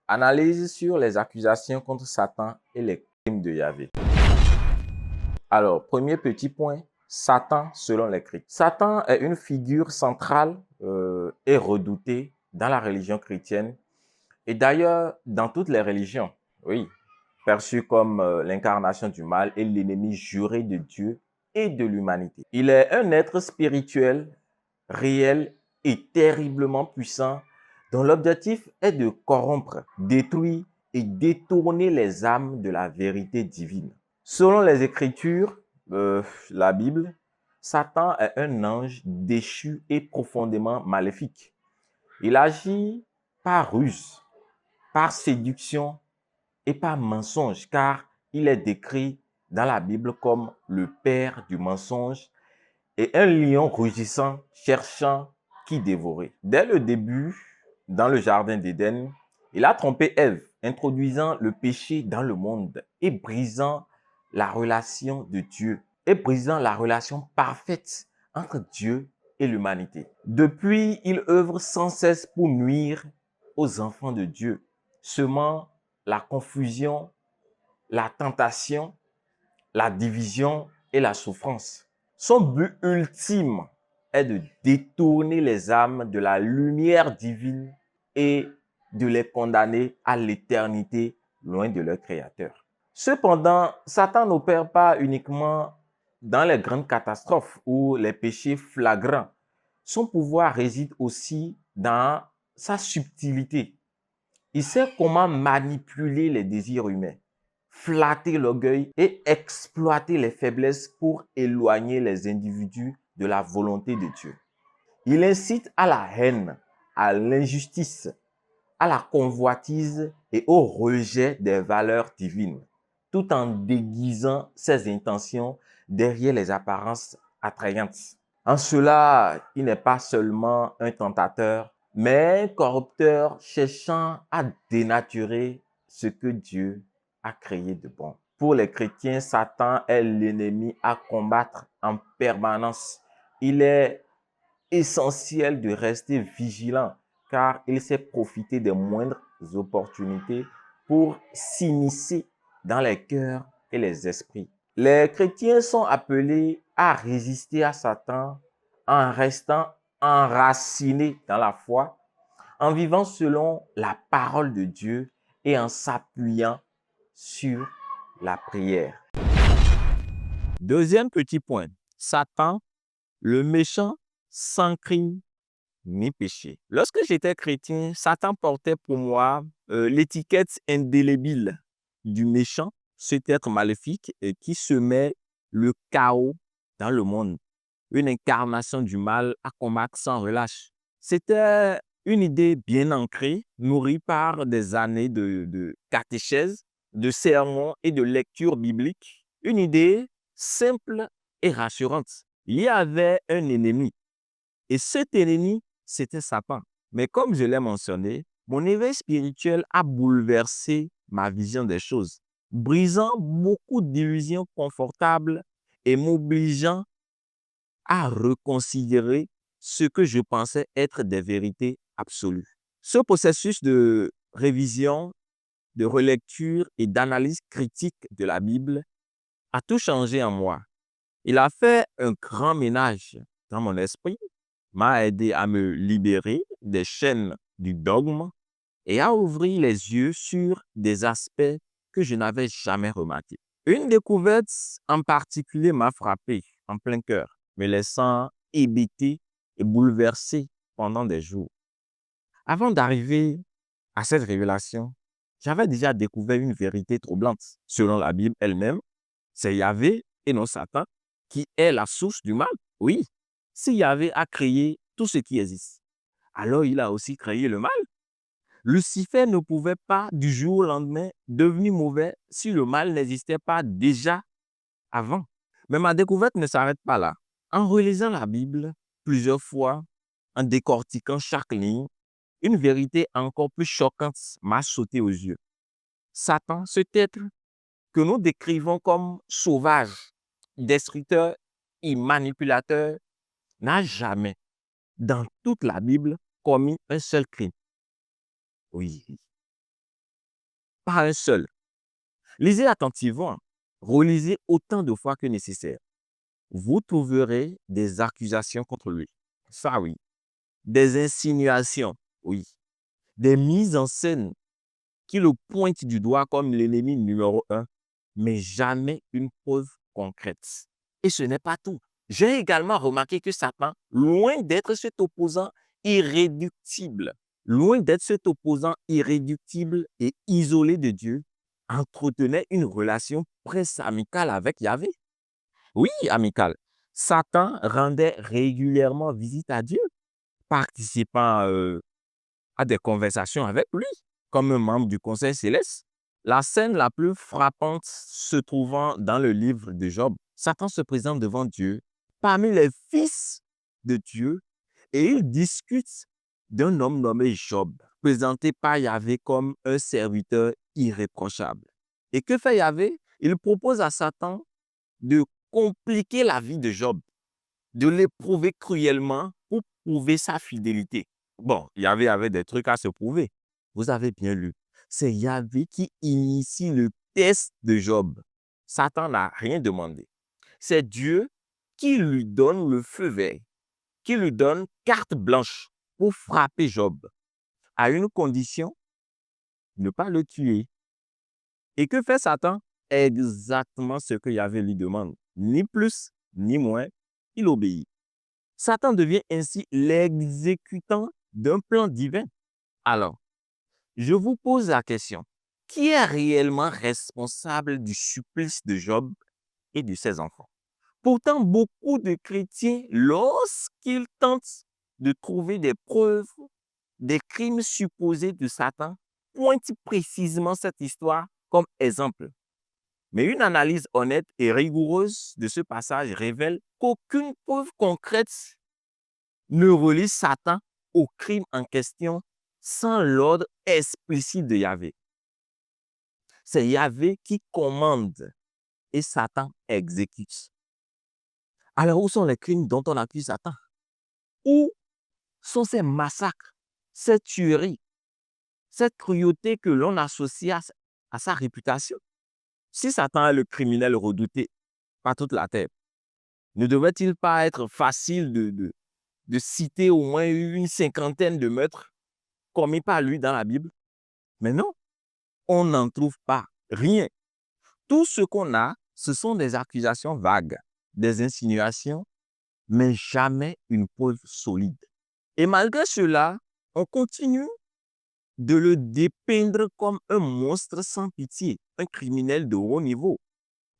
Analyse sur les accusations contre Satan et les crimes de Yahvé. Alors, premier petit point, Satan selon les chrétiens. Satan est une figure centrale et redoutée dans la religion chrétienne et d'ailleurs dans toutes les religions. Oui, perçu comme l'incarnation du mal et l'ennemi juré de Dieu et de l'humanité. Il est un être spirituel, réel et terriblement puissant dont l'objectif est de corrompre, détruire et détourner les âmes de la vérité divine. Selon les Écritures, la Bible, Satan est un ange déchu et profondément maléfique. Il agit par ruse, par séduction et par mensonge, car il est décrit dans la Bible comme le père du mensonge et un lion rugissant cherchant qui dévorer. Dès le début, dans le jardin d'Éden, il a trompé Ève, introduisant le péché dans le monde et brisant la relation de Dieu, et brisant la relation parfaite entre Dieu et l'humanité. Depuis, il œuvre sans cesse pour nuire aux enfants de Dieu, semant la confusion, la tentation, la division et la souffrance. Son but ultime est de détourner les âmes de la lumière divine et de les condamner à l'éternité loin de leur Créateur. Cependant, Satan n'opère pas uniquement dans les grandes catastrophes ou les péchés flagrants. Son pouvoir réside aussi dans sa subtilité. Il sait comment manipuler les désirs humains, flatter l'orgueil et exploiter les faiblesses pour éloigner les individus de la volonté de Dieu. Il incite à la haine, à l'injustice, à la convoitise et au rejet des valeurs divines, tout en déguisant ses intentions derrière les apparences attrayantes. En cela, il n'est pas seulement un tentateur, mais un corrupteur cherchant à dénaturer ce que Dieu a créé de bon. Pour les chrétiens, Satan est l'ennemi à combattre en permanence. Il est essentiel de rester vigilant car il sait profiter des moindres opportunités pour s'immiscer dans les cœurs et les esprits. Les chrétiens sont appelés à résister à Satan en restant enracinés dans la foi, en vivant selon la parole de Dieu et en s'appuyant sur la prière. Deuxième petit point, Satan, le méchant sans crime ni péché. Lorsque j'étais chrétien, Satan portait pour moi l'étiquette indélébile du méchant, cet être maléfique qui semait le chaos dans le monde, une incarnation du mal à combattre sans relâche. C'était une idée bien ancrée, nourrie par des années de catéchèse, de sermons et de lecture biblique. Une idée simple et rassurante. Il y avait un ennemi. Et cet ennemi, c'était Satan. Mais comme je l'ai mentionné, mon éveil spirituel a bouleversé ma vision des choses, brisant beaucoup d'illusions confortables et m'obligeant à reconsidérer ce que je pensais être des vérités absolues. Ce processus de révision, de relecture et d'analyse critique de la Bible a tout changé en moi. Il a fait un grand ménage dans mon esprit, m'a aidé à me libérer des chaînes du dogme et à ouvrir les yeux sur des aspects que je n'avais jamais remarqués. Une découverte en particulier m'a frappé en plein cœur, me laissant hébété et bouleversé pendant des jours. Avant d'arriver à cette révélation, j'avais déjà découvert une vérité troublante. Selon la Bible elle-même, c'est Yahvé et non Satan qui est la source du mal. Oui, si Yahvé a créé tout ce qui existe, alors il a aussi créé le mal. Lucifer ne pouvait pas du jour au lendemain devenir mauvais si le mal n'existait pas déjà avant. Mais ma découverte ne s'arrête pas là. En relisant la Bible plusieurs fois, en décortiquant chaque ligne, une vérité encore plus choquante m'a sauté aux yeux. Satan, cet être que nous décrivons comme sauvage, destructeur et manipulateur, n'a jamais, dans toute la Bible, commis un seul crime. Oui, pas un seul. Lisez attentivement, relisez autant de fois que nécessaire. Vous trouverez des accusations contre lui. Ça, oui. Des insinuations, oui. Des mises en scène qui le pointent du doigt comme l'ennemi numéro un, mais jamais une preuve concrète. Et ce n'est pas tout. J'ai également remarqué que Satan, loin d'être cet opposant irréductible, et isolé de Dieu, entretenait une relation presque amicale avec Yahvé. Oui, amicale. Satan rendait régulièrement visite à Dieu, participant à des conversations avec lui, comme un membre du Conseil céleste. La scène la plus frappante se trouvant dans le livre de Job. Satan se présente devant Dieu, parmi les fils de Dieu, et il discute d'un homme nommé Job, présenté par Yahvé comme un serviteur irréprochable. Et que fait Yahvé? Il propose à Satan de compliquer la vie de Job, de l'éprouver cruellement pour prouver sa fidélité. Bon, Yahvé avait des trucs à se prouver. Vous avez bien lu. C'est Yahvé qui initie le test de Job. Satan n'a rien demandé. C'est Dieu qui lui donne le feu vert, qui lui donne carte blanche pour frapper Job, à une condition, ne pas le tuer. Et que fait Satan? Exactement ce que Yahvé lui demande. Ni plus, ni moins, il obéit. Satan devient ainsi l'exécutant d'un plan divin. Alors, je vous pose la question. Qui est réellement responsable du supplice de Job et de ses enfants? Pourtant, beaucoup de chrétiens, lorsqu'ils tentent de trouver des preuves des crimes supposés de Satan, pointent précisément cette histoire comme exemple. Mais une analyse honnête et rigoureuse de ce passage révèle qu'aucune preuve concrète ne relie Satan au crime en question sans l'ordre explicite de Yahvé. C'est Yahvé qui commande et Satan exécute. Alors, où sont les crimes dont on accuse Satan? Où sont ces massacres, ces tueries, cette cruauté que l'on associe à sa réputation? Si Satan est le criminel redouté par toute la terre, ne devrait-il pas être facile de citer au moins une cinquantaine de meurtres commis par lui dans la Bible? Mais non, on n'en trouve pas rien. Tout ce qu'on a, ce sont des accusations vagues, des insinuations, mais jamais une preuve solide. Et malgré cela, on continue de le dépeindre comme un monstre sans pitié, un criminel de haut niveau,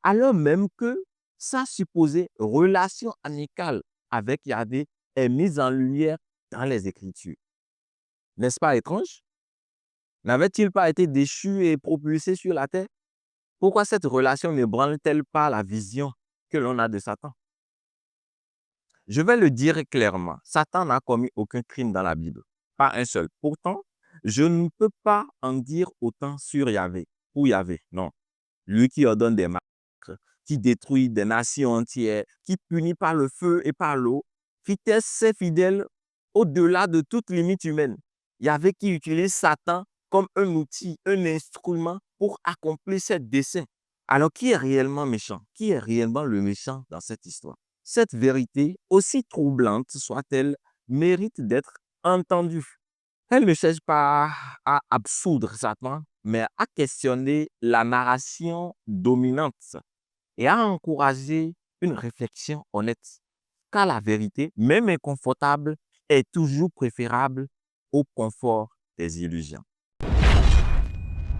alors même que sa supposée relation amicale avec Yahvé est mise en lumière dans les Écritures. N'est-ce pas étrange? N'avait-il pas été déchu et propulsé sur la terre? Pourquoi cette relation ne branle-t-elle pas la vision que l'on a de Satan? Je vais le dire clairement, Satan n'a commis aucun crime dans la Bible, pas un seul. Pourtant, je ne peux pas en dire autant sur Yahvé, ou Yahvé, non. Lui qui ordonne des massacres, qui détruit des nations entières, qui punit par le feu et par l'eau, qui teste ses fidèles au-delà de toute limite humaine. Yahvé qui utilise Satan comme un outil, un instrument pour accomplir ses desseins. Alors, qui est réellement méchant? Qui est réellement le méchant dans cette histoire? Cette vérité, aussi troublante soit-elle, mérite d'être entendue. Elle ne cherche pas à absoudre Satan, mais à questionner la narration dominante et à encourager une réflexion honnête. Car la vérité, même inconfortable, est toujours préférable au confort des illusions.